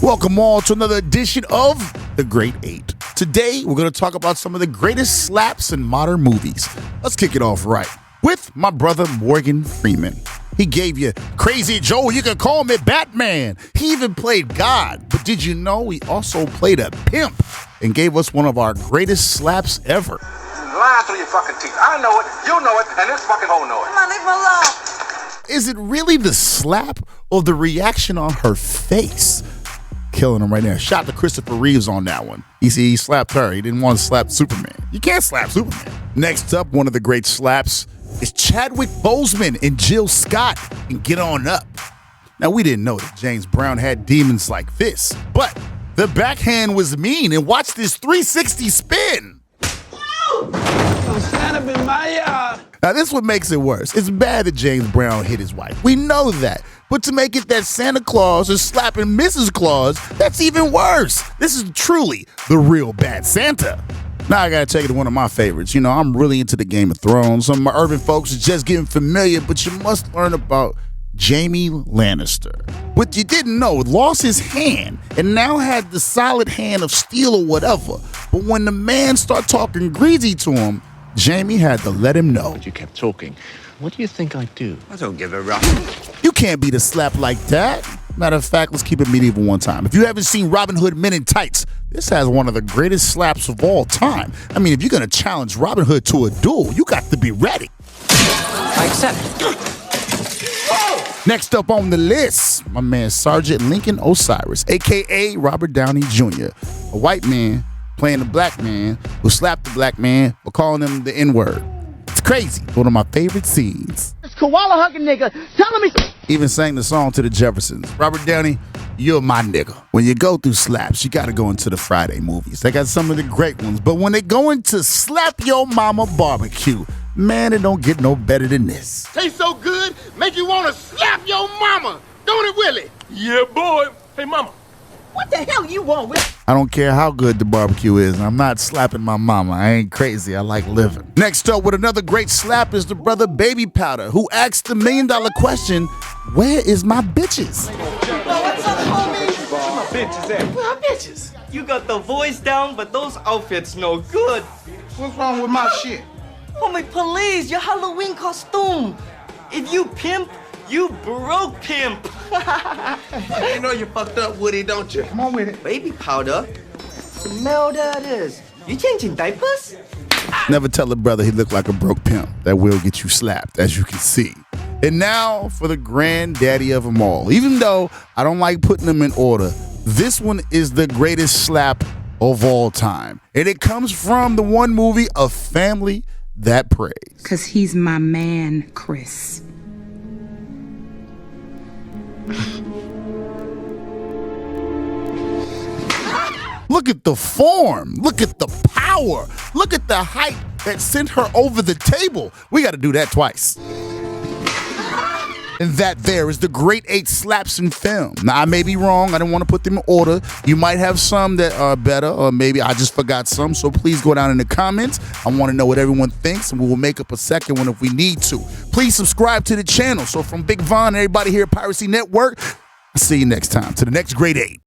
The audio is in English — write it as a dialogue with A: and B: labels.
A: Welcome all to another edition of The Great Eight. Today, we're going to talk about some of the greatest slaps in modern movies. Let's kick it off right with my brother Morgan Freeman. He gave you Crazy Joe, you can call me Batman. He even played God. But did you know he also played a pimp and gave us one of our greatest slaps ever?
B: Lying through your fucking teeth. I know it, you know it, and this fucking hoe know it.
C: Come on, leave me alone.
A: Is it really the slap or the reaction on her face? Killing him right there. Shot to Christopher Reeves on that one. He slapped her. He didn't want to slap Superman. You can't slap Superman. Next up, one of the great slaps is Chadwick Boseman and Jill Scott in Get On Up. Now, we didn't know that James Brown had demons like this, but the backhand was mean, and watch this 360 spin.
D: Stand up in my yard.
A: Now, this what makes it worse. It's bad that James Brown hit his wife. We know that. But to make it that Santa Claus is slapping Mrs. Claus, that's even worse. This is truly the real bad Santa. Now I gotta take it to one of my favorites. You know, I'm really into the Game of Thrones. Some of my urban folks are just getting familiar, but you must learn about Jaime Lannister. What you didn't know, lost his hand and now had the solid hand of steel or whatever. But when the man started talking greasy to him, Jaime had to let him know.
E: But you kept talking. What do you think I'd do?
B: I don't give a rap.
A: You can't beat a slap like that. Matter of fact, let's keep it medieval one time. If you haven't seen Robin Hood Men in Tights, this has one of the greatest slaps of all time. I mean, if you're going to challenge Robin Hood to a duel, you got to be ready.
C: I accept.
A: Next up on the list, my man Sergeant Lincoln Osiris, a.k.a. Robert Downey Jr., a white man playing a black man who slapped the black man for calling him the N-word. It's crazy. One of my favorite scenes.
D: This koala hugging nigga telling me.
A: Even sang the song to the Jeffersons. Robert Downey, you're my nigga. When you go through slaps, you got to go into the Friday movies. They got some of the great ones. But when they go into Slap Your Mama Barbecue, man, it don't get no better than this.
F: Tastes so good, make you want to slap your mama. Don't it, Willie?
G: Yeah, boy. Hey, mama.
C: What the hell you want with?
A: I don't care how good the barbecue is. I'm not slapping my mama. I ain't crazy. I like living. Next up with another great slap is the brother Baby Powder, who asked the $1 million question, where is my bitches?
C: What's up, homie?
G: Where my bitches at?
C: Where are bitches? You got the voice down, but those outfits no good.
F: What's wrong with my shit?
C: Homie, please, your Halloween costume. If you pimp, you broke pimp.
F: You know you fucked up, Woody, don't you? Come on with it.
C: Baby powder? Smell that is. You changing diapers?
A: Never tell a brother he looked like a broke pimp. That will get you slapped, as you can see. And now for the granddaddy of them all. Even though I don't like putting them in order, this one is the greatest slap of all time. And it comes from the one movie, A Family That Prays.
H: Because he's my man, Chris.
A: Look at the form. Look at the power. Look at the height that sent her over the table. We got to do that twice. And that there is the great 8 slaps in film. Now, I may be wrong. I didn't want to put them in order. You might have some that are better, or maybe I just forgot some. So please go down in the comments. I want to know what everyone thinks, and we will make up a second one if we need to. Please subscribe to the channel. So from Big Von and everybody here at Piracy Network, I'll see you next time to the next great 8.